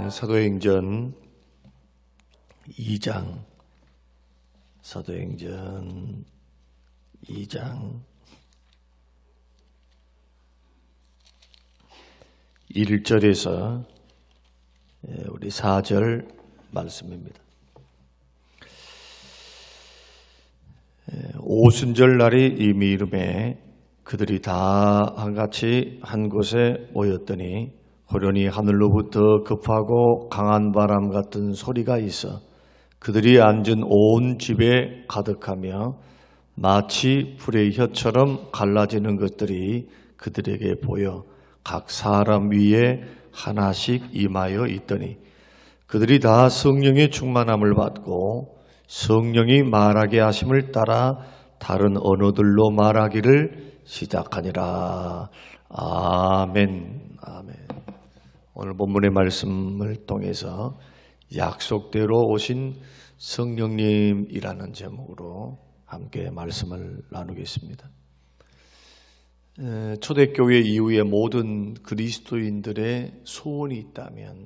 사도행전 2장 사도행전 2장 1절에서 우리 4절 말씀입니다. 오순절 날이 이미 이름에 그들이 다 한같이 한 곳에 모였더니 호련히 하늘로부터 급하고 강한 바람 같은 소리가 있어 그들이 앉은 온 집에 가득하며 마치 불의 혀처럼 갈라지는 것들이 그들에게 보여 각 사람 위에 하나씩 임하여 있더니 그들이 다 성령의 충만함을 받고 성령이 말하게 하심을 따라 다른 언어들로 말하기를 시작하니라. 아멘. 아멘. 오늘 본문의 말씀을 통해서 약속대로 오신 성령님이라는 제목으로 함께 말씀을 나누겠습니다. 초대교회 이후에 모든 그리스도인들의 소원이 있다면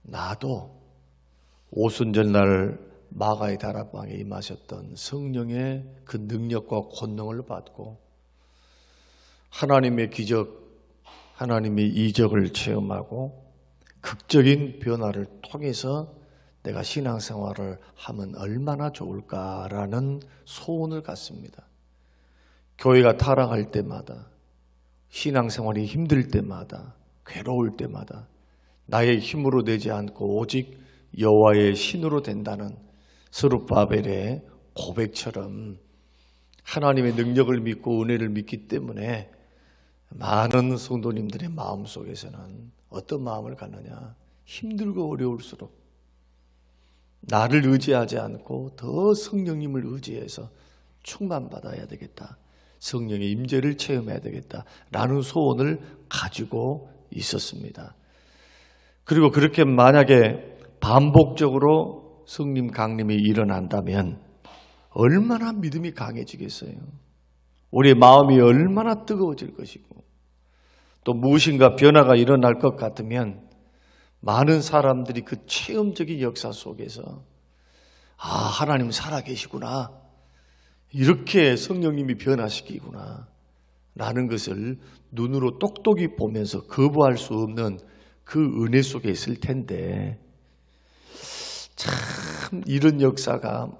나도 오순절 날 마가의 다락방에 임하셨던 성령의 그 능력과 권능을 받고 하나님의 기적, 하나님의 이적을 체험하고 극적인 변화를 통해서 내가 신앙생활을 하면 얼마나 좋을까라는 소원을 갖습니다. 교회가 타락할 때마다, 신앙생활이 힘들 때마다, 괴로울 때마다 나의 힘으로 되지 않고 오직 여호와의 신으로 된다는 스룹바벨의 고백처럼 하나님의 능력을 믿고 은혜를 믿기 때문에 많은 성도님들의 마음속에서는 어떤 마음을 갖느냐? 힘들고 어려울수록 나를 의지하지 않고 더 성령님을 의지해서 충만받아야 되겠다. 성령의 임재를 체험해야 되겠다라는 소원을 가지고 있었습니다. 그리고 그렇게 만약에 반복적으로 성령 강림이 일어난다면 얼마나 믿음이 강해지겠어요. 우리의 마음이 얼마나 뜨거워질 것이고 또 무엇인가 변화가 일어날 것 같으면 많은 사람들이 그 체험적인 역사 속에서 하나님 살아계시구나, 이렇게 성령님이 변화시키구나 라는 것을 눈으로 똑똑히 보면서 거부할 수 없는 그 은혜 속에 있을 텐데 참 이런 역사가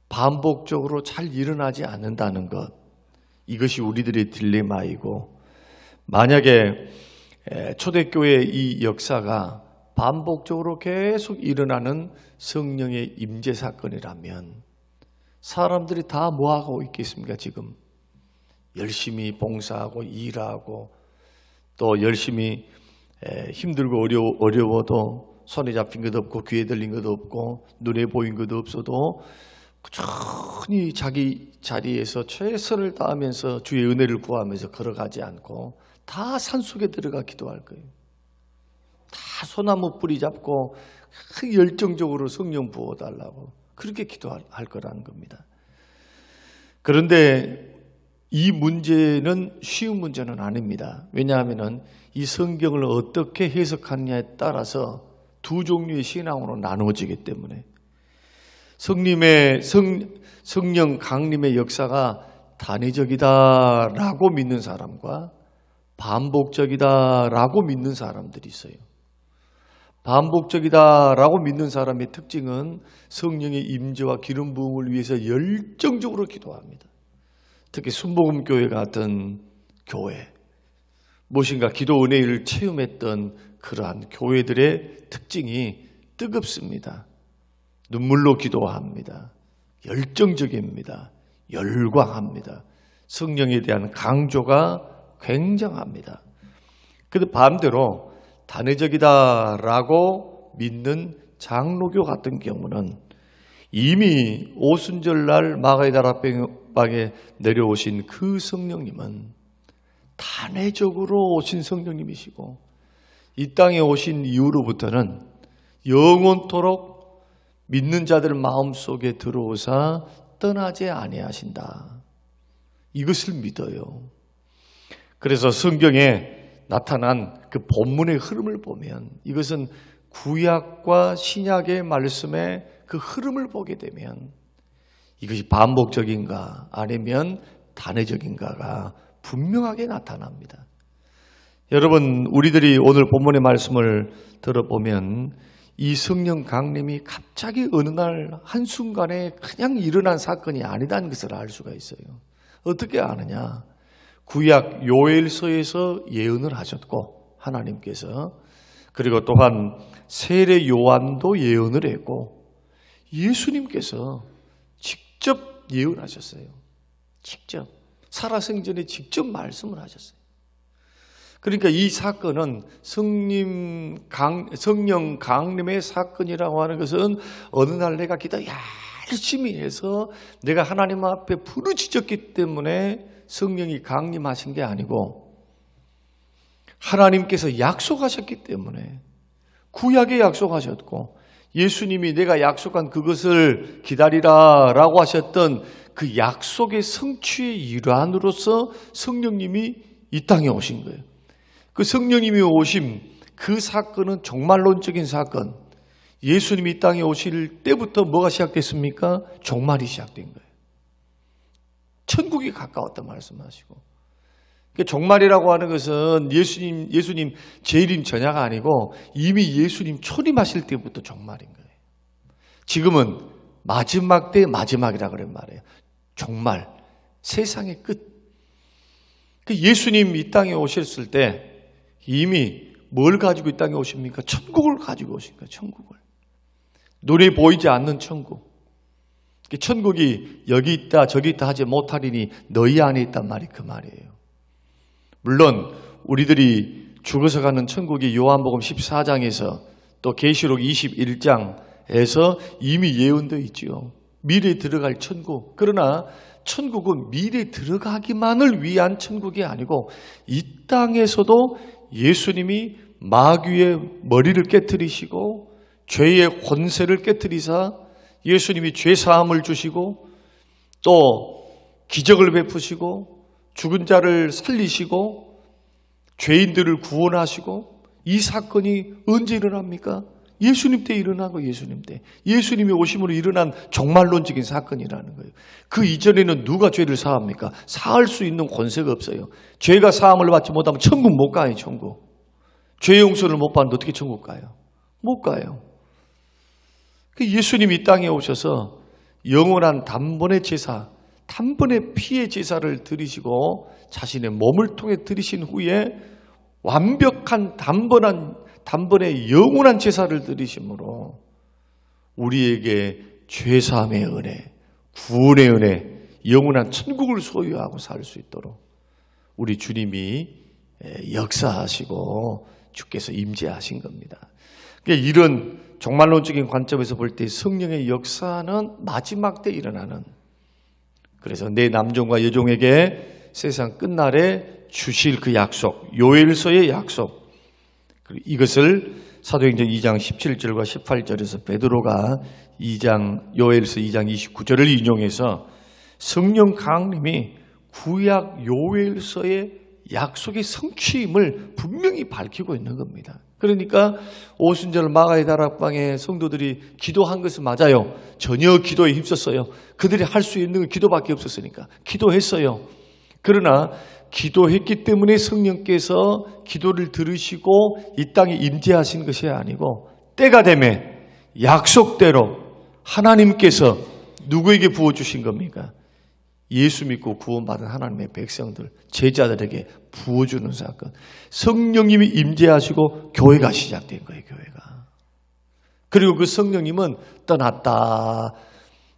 반복적으로 잘 일어나지 않는다는 것, 이것이 우리들의 딜레마이고, 만약에 초대교회의 이 역사가 반복적으로 계속 일어나는 성령의 임재 사건이라면 사람들이 다 뭐하고 있겠습니까? 지금 열심히 봉사하고 일하고 또 열심히 힘들고 어려워도 손에 잡힌 것도 없고 귀에 들린 것도 없고 눈에 보인 것도 없어도 꾸준히 자기 자리에서 최선을 다하면서 주의 은혜를 구하면서 걸어가지 않고 다 산속에 들어가 기도할 거예요. 다 소나무 뿌리 잡고 열정적으로 성령 부어달라고 그렇게 기도할 거라는 겁니다. 그런데 이 문제는 쉬운 문제는 아닙니다. 왜냐하면 이 성경을 어떻게 해석하느냐에 따라서 두 종류의 신앙으로 나누어지기 때문에 성령 강림의 역사가 단회적이다라고 믿는 사람과 반복적이다라고 믿는 사람들이 있어요. 반복적이다라고 믿는 사람의 특징은 성령의 임재와 기름 부음을 위해서 열정적으로 기도합니다. 특히 순복음교회 같은 교회, 무엇인가 기도 은혜를 체험했던 그러한 교회들의 특징이 뜨겁습니다. 눈물로 기도합니다. 열정적입니다. 열광합니다. 성령에 대한 강조가 굉장합니다. 그런데 반대로 단회적이다라고 믿는 장로교 같은 경우는 이미 오순절날 마가의 다락방에 내려오신 그 성령님은 단회적으로 오신 성령님이시고 이 땅에 오신 이후로부터는 영원토록 믿는 자들 마음속에 들어오사 떠나지 아니하신다. 이것을 믿어요. 그래서 성경에 나타난 그 본문의 흐름을 보면 이것은 구약과 신약의 말씀의 그 흐름을 보게 되면 이것이 반복적인가 아니면 단회적인가가 분명하게 나타납니다. 여러분, 우리들이 오늘 본문의 말씀을 들어보면 이 성령 강림이 갑자기 어느 날 한순간에 그냥 일어난 사건이 아니다는 것을 알 수가 있어요. 어떻게 아느냐? 구약 요엘서에서 예언을 하셨고 하나님께서, 그리고 또한 세례 요한도 예언을 했고 예수님께서 직접 예언하셨어요. 직접 살아생전에 직접 말씀을 하셨어요. 그러니까 이 사건은 성령 강림의 사건이라고 하는 것은 어느 날 내가 기도 열심히 해서 내가 하나님 앞에 부르짖었기 때문에 성령이 강림하신 게 아니고 하나님께서 약속하셨기 때문에 구약에 약속하셨고 예수님이 내가 약속한 그것을 기다리라라고 하셨던 그 약속의 성취의 일환으로서 성령님이 이 땅에 오신 거예요. 그 성령님이 오심, 그 사건은 종말론적인 사건. 예수님이 이 땅에 오실 때부터 뭐가 시작됐습니까? 종말이 시작된 거예요. 천국이 가까웠다 말씀하시고. 종말이라고 하는 것은 예수님 재림 전야가 아니고 이미 예수님 초림하실 때부터 종말인 거예요. 지금은 마지막 때 마지막이라고 그런 말이에요. 종말, 세상의 끝. 예수님 이 땅에 오셨을 때 이미 뭘 가지고 이 땅에 오십니까? 천국을 가지고 오신 거예요. 천국을. 눈에 보이지 않는 천국. 천국이 여기 있다 저기 있다 하지 못하리니 너희 안에 있단 말이 그 말이에요. 물론 우리들이 죽어서 가는 천국이 요한복음 14장에서 또 계시록 21장에서 이미 예언되어 있지요. 미래에 들어갈 천국. 그러나 천국은 미래에 들어가기만을 위한 천국이 아니고 이 땅에서도 예수님이 마귀의 머리를 깨뜨리시고 죄의 권세를 깨뜨리사 예수님이 죄 사함을 주시고 또 기적을 베푸시고 죽은 자를 살리시고 죄인들을 구원하시고 이 사건이 언제 일어납니까? 예수님 때 일어나고 예수님 때. 예수님이 오심으로 일어난 종말론적인 사건이라는 거예요. 그 이전에는 누가 죄를 사합니까? 사할 수 있는 권세가 없어요. 죄가 사함을 받지 못하면 천국 못 가요. 천국. 죄 용서를 못 받는데 어떻게 천국 가요? 못 가요. 예수님이 이 땅에 오셔서 영원한 단번의 제사, 단번의 피의 제사를 드리시고 자신의 몸을 통해 드리신 후에 완벽한 단번의 영원한 제사를 드리심으로 우리에게 죄사함의 은혜, 구원의 은혜, 영원한 천국을 소유하고 살 수 있도록 우리 주님이 역사하시고 주께서 임재하신 겁니다. 그러니까 이런 종말론적인 관점에서 볼 때 성령의 역사는 마지막 때 일어나는, 그래서 내 남종과 여종에게 세상 끝날에 주실 그 약속, 요엘서의 약속, 이것을 사도행전 2장 17절과 18절에서 베드로가 요엘서 2장 29절을 인용해서 성령 강림이 구약 요엘서의 약속의 성취임을 분명히 밝히고 있는 겁니다. 그러니까 오순절 마가의 다락방에 성도들이 기도한 것은 맞아요. 전혀 기도에 힘썼어요. 그들이 할 수 있는 건 기도밖에 없었으니까 기도했어요. 그러나 기도했기 때문에 성령께서 기도를 들으시고 이 땅에 임재하신 것이 아니고 때가 되면 약속대로 하나님께서 누구에게 부어주신 겁니까? 예수 믿고 구원받은 하나님의 백성들, 제자들에게 부어주는 사건. 성령님이 임재하시고 교회가 시작된 거예요. 교회가. 그리고 그 성령님은 떠났다.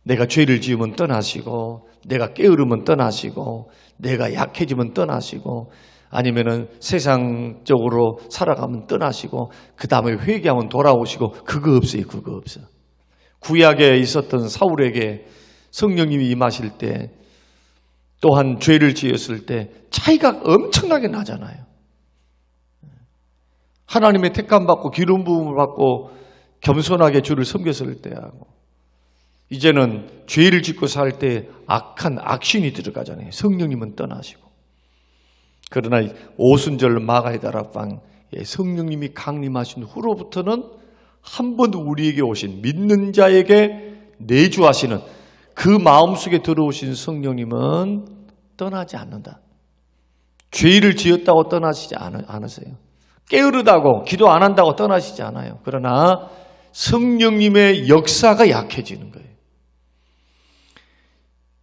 내가 죄를 지으면 떠나시고, 내가 게으르면 떠나시고, 내가 약해지면 떠나시고, 아니면은 세상적으로 살아가면 떠나시고, 그 다음에 회개하면 돌아오시고, 그거 없어요. 그거 없어. 구약에 있었던 사울에게 성령님이 임하실 때, 또한 죄를 지었을 때 차이가 엄청나게 나잖아요. 하나님의 택함 받고 기름 부음을 받고 겸손하게 주를 섬겼을 때하고 이제는 죄를 짓고 살 때 악한 악신이 들어가잖아요. 성령님은 떠나시고. 그러나 오순절 마가의 다락방에 성령님이 강림하신 후로부터는 한 번 우리에게 오신 믿는 자에게 내주하시는 그 마음속에 들어오신 성령님은 떠나지 않는다. 죄를 지었다고 떠나시지 않으세요. 게으르다고 기도 안 한다고 떠나시지 않아요. 그러나 성령님의 역사가 약해지는 거예요.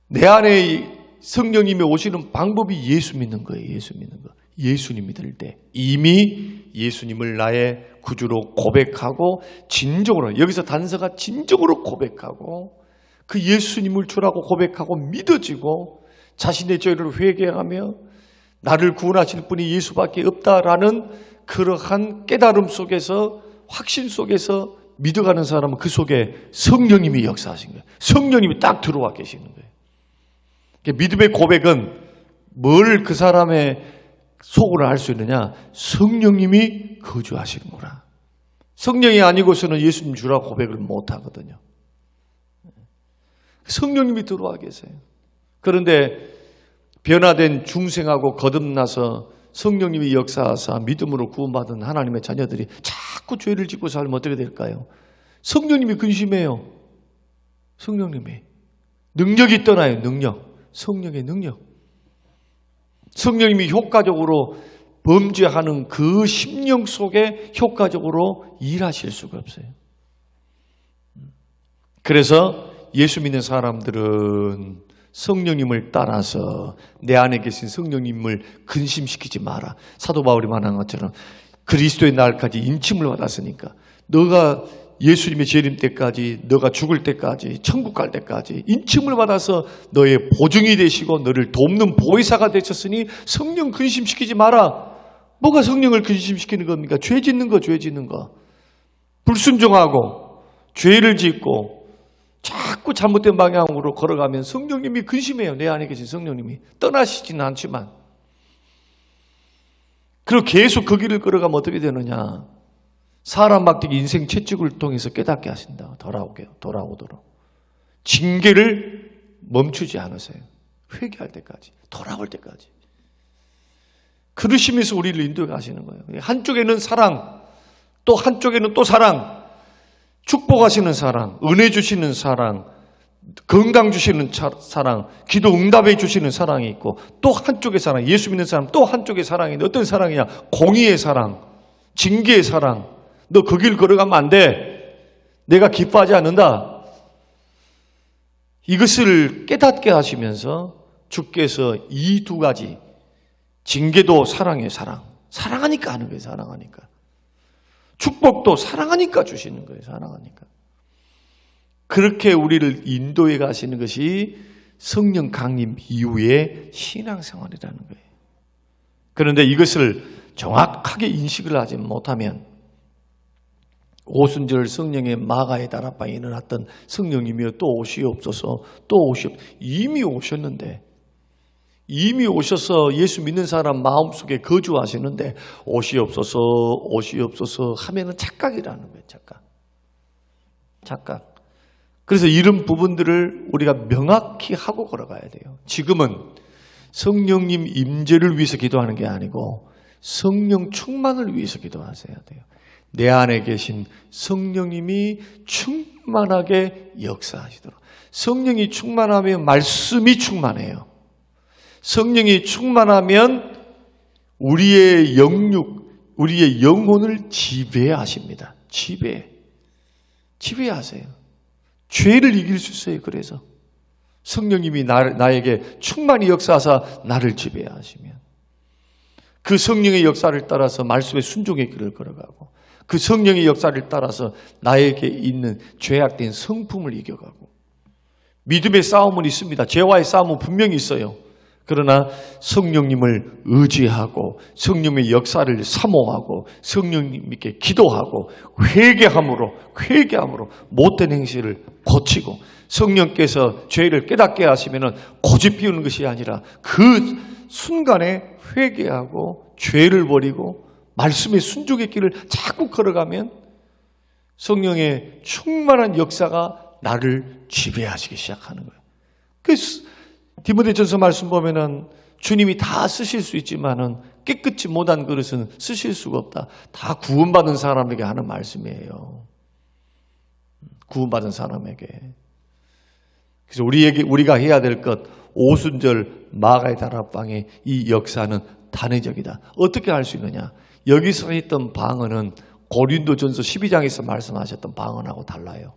내 안에 성령님이 오시는 방법이 예수 믿는 거예요. 예수 믿는 거. 예수님 믿을 때 이미 예수님을 나의 구주로 고백하고 진정으로, 여기서 단서가 진정으로 고백하고 그 예수님을 주라고 고백하고 믿어지고 자신의 죄를 회개하며 나를 구원하실 분이 예수밖에 없다라는 그러한 깨달음 속에서, 확신 속에서 믿어가는 사람은 그 속에 성령님이 역사하신 거예요. 성령님이 딱 들어와 계시는 거예요. 믿음의 고백은 뭘 그 사람의 속으로 알 수 있느냐? 성령님이 거주하시는구나. 성령이 아니고서는 예수님 주라고 고백을 못 하거든요. 성령님이 들어와 계세요. 그런데 변화된 중생하고 거듭나서 성령님이 역사하사 믿음으로 구원받은 하나님의 자녀들이 자꾸 죄를 짓고 살면 어떻게 될까요? 성령님이 근심해요. 성령님이. 능력이 떠나요. 능력. 성령의 능력. 성령님이 효과적으로 범죄하는 그 심령 속에 효과적으로 일하실 수가 없어요. 그래서 예수 믿는 사람들은 성령님을 따라서 내 안에 계신 성령님을 근심시키지 마라. 사도 바울이 말한 것처럼 그리스도의 날까지 인침을 받았으니까 너가 예수님의 재림 때까지, 너가 죽을 때까지, 천국 갈 때까지 인침을 받아서 너의 보증이 되시고 너를 돕는 보혜사가 되셨으니 성령 근심시키지 마라. 뭐가 성령을 근심시키는 겁니까? 죄 짓는 거, 죄 짓는 거. 불순종하고 죄를 짓고 자꾸 잘못된 방향으로 걸어가면 성령님이 근심해요. 내 안에 계신 성령님이. 떠나시지는 않지만. 그리고 계속 그 길을 걸어가면 어떻게 되느냐. 사람 막대기 인생 채찍을 통해서 깨닫게 하신다. 돌아오도록. 징계를 멈추지 않으세요. 회개할 때까지. 돌아올 때까지. 그러시면서 우리를 인도해 가시는 거예요. 한쪽에는 사랑, 또 한쪽에는 또 사랑. 축복하시는 사랑, 은혜 주시는 사랑, 건강 주시는 사랑, 기도 응답해 주시는 사랑이 있고 또 한쪽의 사랑, 예수 믿는 사람 또 한쪽의 사랑이 있는데 어떤 사랑이냐? 공의의 사랑, 징계의 사랑. 너 그 길 걸어가면 안 돼. 내가 기뻐하지 않는다. 이것을 깨닫게 하시면서 주께서 이 두 가지, 징계도 사랑의 사랑. 사랑하니까 하는 거예요. 사랑하니까. 축복도 사랑하니까 주시는 거예요. 사랑하니까. 그렇게 우리를 인도해 가시는 것이 성령 강림 이후의 신앙생활이라는 거예요. 그런데 이것을 정확하게 인식을 하지 못하면 오순절 성령의 마가의 다락방에 일어났던 성령님이여 또 오시옵소서, 또 이미 오셨는데, 이미 오셔서 예수 믿는 사람 마음속에 거주하시는데 오시옵소서 하면은 착각이라는 거예요. 착각. 그래서 이런 부분들을 우리가 명확히 하고 걸어가야 돼요. 지금은 성령님 임재를 위해서 기도하는 게 아니고 성령 충만을 위해서 기도하셔야 돼요. 내 안에 계신 성령님이 충만하게 역사하시도록. 성령이 충만하면 말씀이 충만해요. 성령이 충만하면 우리의 영육, 우리의 영혼을 지배하십니다. 지배하세요. 죄를 이길 수 있어요. 그래서 성령님이 나에게 충만히 역사하사 나를 지배하시면 그 성령의 역사를 따라서 말씀의 순종의 길을 걸어가고 그 성령의 역사를 따라서 나에게 있는 죄악된 성품을 이겨가고 믿음의 싸움은 있습니다. 죄와의 싸움은 분명히 있어요. 그러나 성령님을 의지하고 성령의 역사를 사모하고 성령님께 기도하고 회개함으로 못된 행실을 고치고 성령께서 죄를 깨닫게 하시면 고집 피우는 것이 아니라 그 순간에 회개하고 죄를 버리고 말씀의 순종의 길을 자꾸 걸어가면 성령의 충만한 역사가 나를 지배하시기 시작하는 거예요. 디모데전서 말씀 보면은 주님이 다 쓰실 수 있지만은 깨끗이 못한 그릇은 쓰실 수가 없다. 다 구원받은 사람에게 하는 말씀이에요. 구원받은 사람에게. 그래서 우리가 해야 될 것, 오순절 마가의 다락방의 이 역사는 단회적이다. 어떻게 할 수 있느냐? 여기서 했던 방언은 고린도전서 12장에서 말씀하셨던 방언하고 달라요.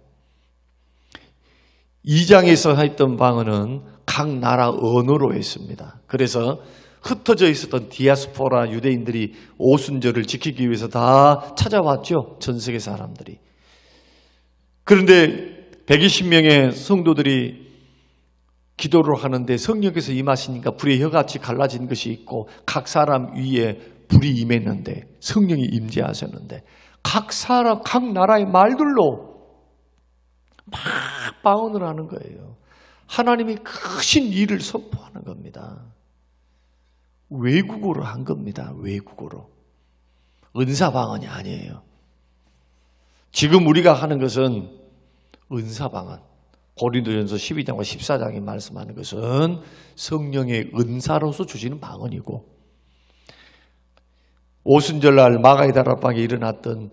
2장에서 했던 방언은 각 나라 언어로 했습니다. 그래서 흩어져 있었던 디아스포라 유대인들이 오순절을 지키기 위해서 다 찾아왔죠. 전 세계 사람들이. 그런데 120명의 성도들이 기도를 하는데 성령께서 임하시니까 불의 혀같이 갈라진 것이 있고 각 사람 위에 불이 임했는데 성령이 임재하셨는데 각 사람, 각 나라의 말들로 막 방언을 하는 거예요. 하나님이 크신 일을 선포하는 겁니다. 외국어로 한 겁니다. 외국어로. 은사방언이 아니에요. 지금 우리가 하는 것은 은사방언. 고린도전서 12장과 14장이 말씀하는 것은 성령의 은사로서 주시는 방언이고 오순절날 마가의 다락방에 일어났던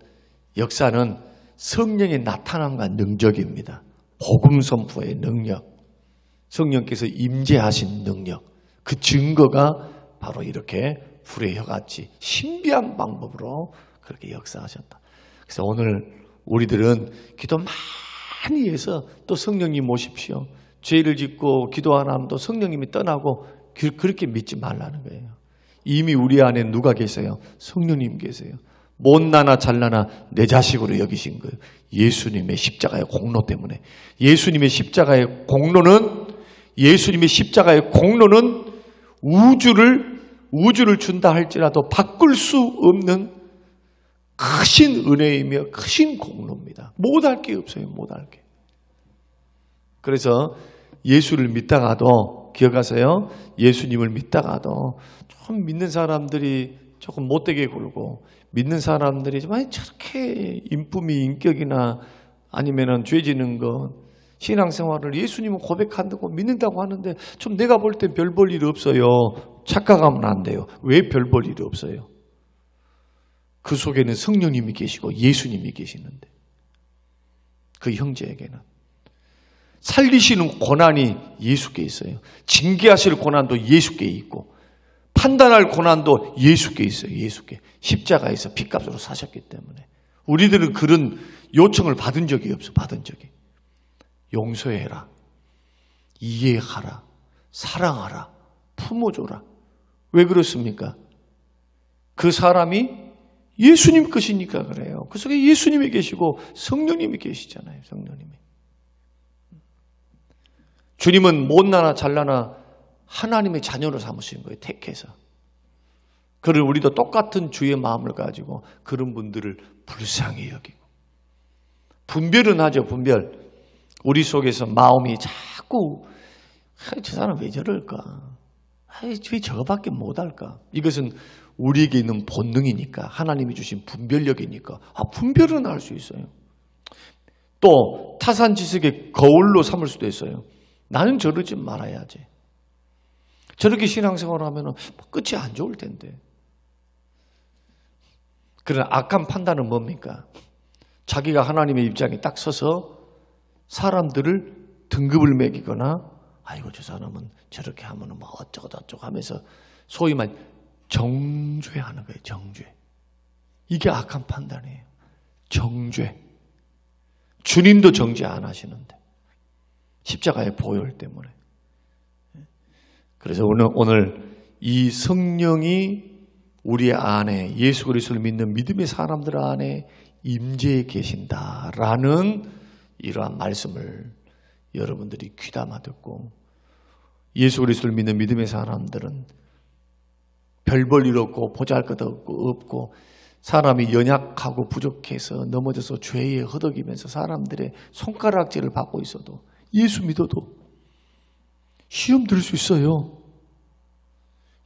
역사는 성령의 나타남과 능력입니다. 복음 선포의 능력, 성령께서 임재하신 능력, 그 증거가 바로 이렇게 불의 혀같이 신비한 방법으로 그렇게 역사하셨다. 그래서 오늘 우리들은 기도 많이 해서 또 성령님 모십시오. 죄를 짓고 기도 안 하면 또 성령님이 떠나고 그렇게 믿지 말라는 거예요. 이미 우리 안에 누가 계세요? 성령님 계세요. 못나나 잘나나 내 자식으로 여기신 거예요. 예수님의 십자가의 공로 때문에. 예수님의 십자가의 공로는 우주를 준다 할지라도 바꿀 수 없는 크신 은혜이며 크신 공로입니다. 못할 게 없어요. 못할 게. 그래서 예수를 믿다가도 기억하세요. 예수님을 믿다가도 좀 믿는 사람들이 조금 못되게 굴고 믿는 사람들이 좀 저렇게 인품이 인격이나 아니면은 죄 지는 거 신앙생활을 예수님은 고백한다고 믿는다고 하는데 좀 내가 볼 땐 별 볼 일 없어요. 착각하면 안 돼요. 왜 별 볼 일이 없어요? 그 속에는 성령님이 계시고 예수님이 계시는데 그 형제에게는 살리시는 고난이 예수께 있어요. 징계하실 고난도 예수께 있고 판단할 고난도 예수께 있어요. 예수께. 십자가에서 핏값으로 사셨기 때문에 우리들은 그런 요청을 받은 적이 없어. 받은 적이. 용서해라. 이해하라. 사랑하라. 품어줘라. 왜 그렇습니까? 그 사람이 예수님 것이니까 그래요. 그 속에 예수님이 계시고 성령님이 계시잖아요. 성령님이. 주님은 못나나 잘나나 하나님의 자녀로 삼으신 거예요. 택해서. 그를 우리도 똑같은 주의 마음을 가지고 그런 분들을 불쌍히 여기고 분별은 하죠. 분별. 우리 속에서 마음이 자꾸 저 사람 왜 저럴까? 왜 저거밖에 못할까? 이것은 우리에게 있는 본능이니까 하나님이 주신 분별력이니까 분별은 할 수 있어요. 또 타산지석의 거울로 삼을 수도 있어요. 나는 저러지 말아야지. 저렇게 신앙생활을 하면 끝이 안 좋을 텐데. 그런 악한 판단은 뭡니까? 자기가 하나님의 입장에 딱 서서 사람들을 등급을 매기거나 아이고 저 사람은 저렇게 하면 뭐 어쩌고 저쩌고 하면서 소위 말 정죄하는 거예요. 정죄. 이게 악한 판단이에요. 정죄. 주님도 정죄 안 하시는데 십자가의 보혈 때문에. 그래서 오늘 이 성령이 우리 안에 예수 그리스도를 믿는 믿음의 사람들 안에 임재해 계신다라는 이러한 말씀을 여러분들이 귀담아 듣고 예수 그리스도를 믿는 믿음의 사람들은 별 볼 일 없고 보잘것없고 없고 사람이 연약하고 부족해서 넘어져서 죄에 허덕이면서 사람들의 손가락질을 받고 있어도 예수 믿어도 시험 들 수 있어요.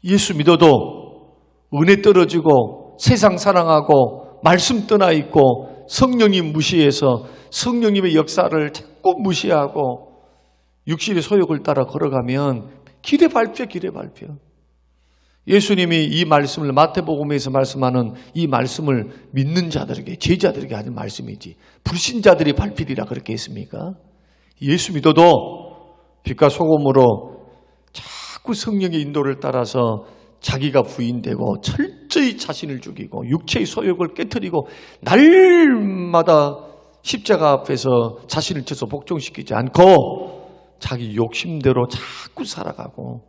예수 믿어도 은혜 떨어지고 세상 사랑하고 말씀 떠나 있고 성령님 무시해서 성령님의 역사를 자꾸 무시하고 육신의 소욕을 따라 걸어가면 길에 밟혀. 예수님이 이 말씀을 마태복음에서 말씀하는 이 말씀을 믿는 자들에게, 제자들에게 하는 말씀이지 불신자들이 발필이라 그렇게 했습니까? 예수 믿어도 빛과 소금으로 자꾸 성령의 인도를 따라서 자기가 부인되고 철저히 자신을 죽이고 육체의 소욕을 깨트리고 날마다 십자가 앞에서 자신을 쳐서 복종시키지 않고 자기 욕심대로 자꾸 살아가고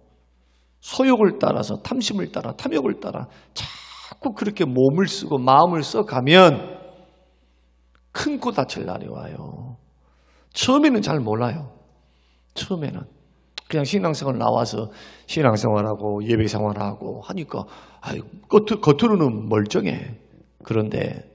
소욕을 따라서 탐심을 따라 탐욕을 따라 자꾸 그렇게 몸을 쓰고 마음을 써가면 큰 고다칠 날이 와요. 처음에는 잘 몰라요. 처음에는 그냥 신앙생활 나와서 신앙생활하고 예배생활하고 하니까 겉으로는 멀쩡해. 그런데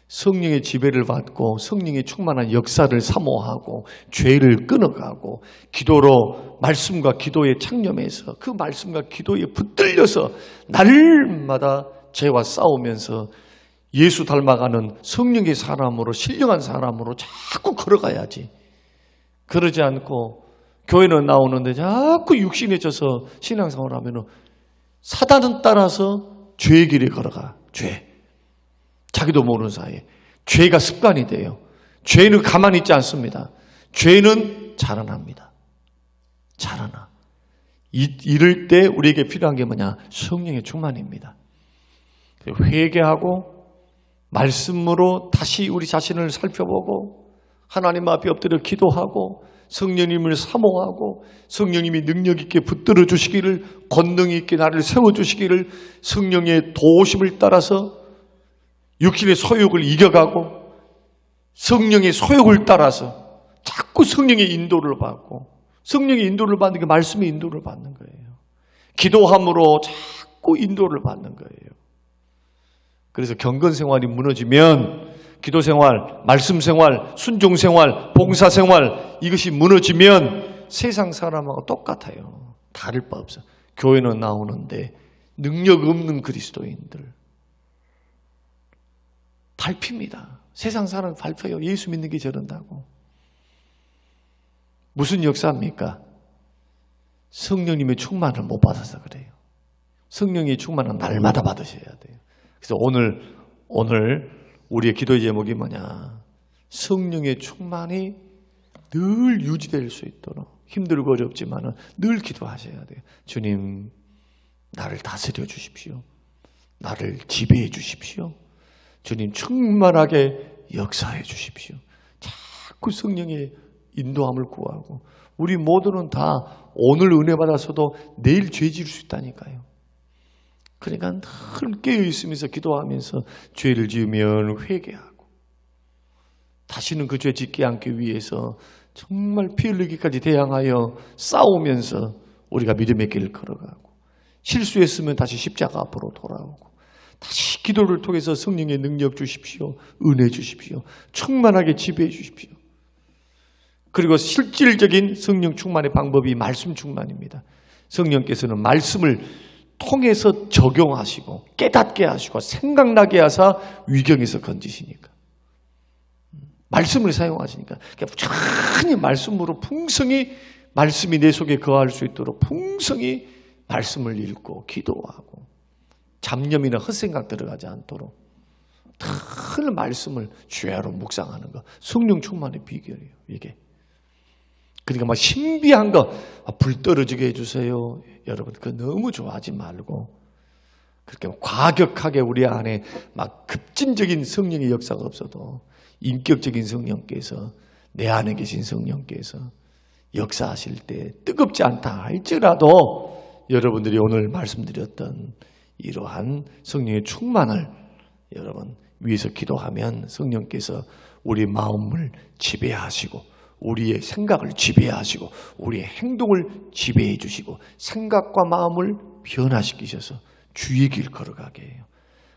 성령의 지배를 받고 성령의 충만한 역사를 사모하고 죄를 끊어가고 기도로 말씀과 기도에 창념해서 그 말씀과 기도에 붙들려서 날마다 죄와 싸우면서 예수 닮아가는 성령의 사람으로 신령한 사람으로 자꾸 걸어가야지. 그러지 않고 교회는 나오는데 자꾸 육신에 져서 신앙생활을 하면 사단은 따라서 죄의 길에 걸어가. 죄. 자기도 모르는 사이에 죄가 습관이 돼요. 죄는 가만히 있지 않습니다. 죄는 자라납니다. 자라나. 이럴 때 우리에게 필요한 게 뭐냐? 성령의 충만입니다. 회개하고 말씀으로 다시 우리 자신을 살펴보고 하나님 앞에 엎드려 기도하고 성령님을 사모하고 성령님이 능력 있게 붙들어 주시기를, 권능 있게 나를 세워 주시기를, 성령의 도우심을 따라서 육신의 소욕을 이겨가고 성령의 소욕을 따라서 자꾸 성령의 인도를 받고, 성령의 인도를 받는 게 말씀의 인도를 받는 거예요. 기도함으로 자꾸 인도를 받는 거예요. 그래서 경건 생활이 무너지면, 기도 생활, 말씀 생활, 순종 생활, 봉사 생활, 이것이 무너지면 세상 사람하고 똑같아요. 다를 바 없어. 교회는 나오는데 능력 없는 그리스도인들 밟힙니다. 세상 사람 밟혀요. 예수 믿는 게 저런다고. 무슨 역사입니까? 성령님의 충만을 못 받아서 그래요. 성령의 충만은 날마다 받으셔야 돼요. 그래서 오늘 우리의 기도의 제목이 뭐냐? 성령의 충만이 늘 유지될 수 있도록, 힘들고 어렵지만 늘 기도하셔야 돼요. 주님, 나를 다스려 주십시오. 나를 지배해 주십시오. 주님, 충만하게 역사해 주십시오. 자꾸 성령의 인도함을 구하고, 우리 모두는 다 오늘 은혜 받아서도 내일 죄 지을 수 있다니까요. 그러니까 늘 깨어있으면서 기도하면서 죄를 지으면 회개하고, 다시는 그 죄 짓지 않기 위해서 정말 피 흘리기까지 대항하여 싸우면서 우리가 믿음의 길을 걸어가고, 실수했으면 다시 십자가 앞으로 돌아오고, 다시 기도를 통해서 성령의 능력 주십시오. 은혜 주십시오. 충만하게 지배해 주십시오. 그리고 실질적인 성령 충만의 방법이 말씀 충만입니다. 성령께서는 말씀을 통해서 적용하시고 깨닫게 하시고 생각나게 하사 위경에서 건지시니까, 말씀을 사용하시니까 부지런히 말씀으로 풍성히, 말씀이 내 속에 거할 수 있도록 풍성히 말씀을 읽고 기도하고, 잡념이나 헛생각 들어가지 않도록 늘 말씀을 주야로 묵상하는 거, 성령 충만의 비결이에요. 이게 그러니까 막 신비한 거, 불 떨어지게 해주세요. 여러분, 그거 너무 좋아하지 말고, 그렇게 과격하게 우리 안에 막 급진적인 성령의 역사가 없어도 인격적인 성령께서, 내 안에 계신 성령께서 역사하실 때 뜨겁지 않다 할지라도 여러분들이 오늘 말씀드렸던 이러한 성령의 충만을 여러분 위해서 기도하면 성령께서 우리 마음을 지배하시고, 우리의 생각을 지배하시고, 우리의 행동을 지배해 주시고, 생각과 마음을 변화시키셔서 주의 길 걸어가게 해요.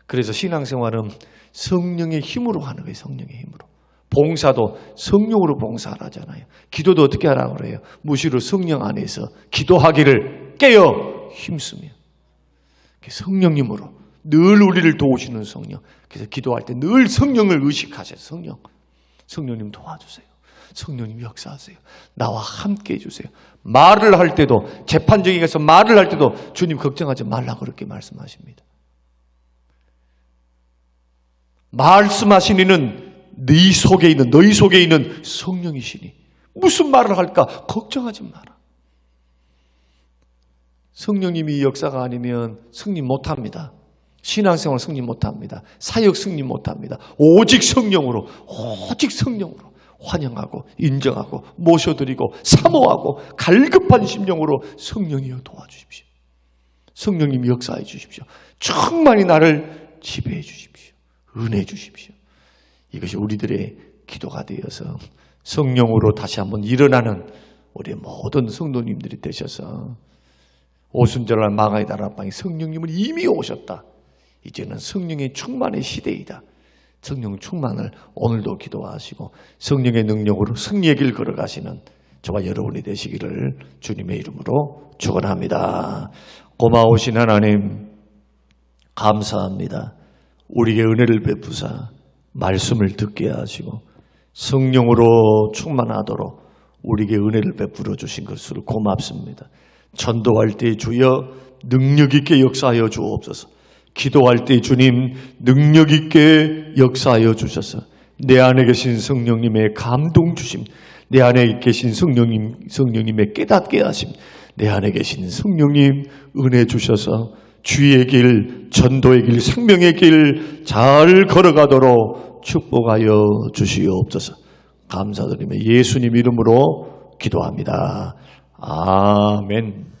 그래서 신앙생활은 성령의 힘으로 하는 거예요. 성령의 힘으로. 봉사도 성령으로 봉사를 하잖아요. 기도도 어떻게 하라고 그래요? 무시로 성령 안에서 기도하기를 깨어 힘쓰며. 성령님으로 늘 우리를 도우시는 성령. 그래서 기도할 때 늘 성령을 의식하세요. 성령님 도와주세요. 성령님 역사하세요. 나와 함께 해주세요. 말을 할 때도, 재판정에 가서 말을 할 때도 주님 걱정하지 말라고 그렇게 말씀하십니다. 말씀하신 이는 너희 속에 있는 성령이시니 무슨 말을 할까 걱정하지 마라. 성령님이 역사가 아니면 승리 못합니다. 신앙생활 승리 못합니다. 사역 승리 못합니다. 오직 성령으로 환영하고 인정하고 모셔드리고 사모하고 갈급한 심령으로 성령이여 도와주십시오. 성령님이 역사해 주십시오. 충만히 나를 지배해 주십시오. 은혜 주십시오. 이것이 우리들의 기도가 되어서 성령으로 다시 한번 일어나는 우리 모든 성도님들이 되셔서 오순절날 마가의 다락방에 성령님은 이미 오셨다. 이제는 성령의 충만의 시대이다. 성령 충만을 오늘도 기도하시고 성령의 능력으로 승리의 길 걸어가시는 저와 여러분이 되시기를 주님의 이름으로 축원합니다. 고마우신 하나님 감사합니다. 우리에게 은혜를 베푸사 말씀을 듣게 하시고 성령으로 충만하도록 우리에게 은혜를 베풀어 주신 것을 고맙습니다. 전도할 때 주여 능력 있게 역사하여 주옵소서. 기도할 때 주님 능력 있게 역사하여 주셔서 내 안에 계신 성령님의 감동 주심, 내 안에 계신 성령님의 깨닫게 하심, 내 안에 계신 성령님 은혜 주셔서 주의 길, 전도의 길, 생명의 길 잘 걸어가도록 축복하여 주시옵소서. 감사드리며 예수님 이름으로 기도합니다. 아멘.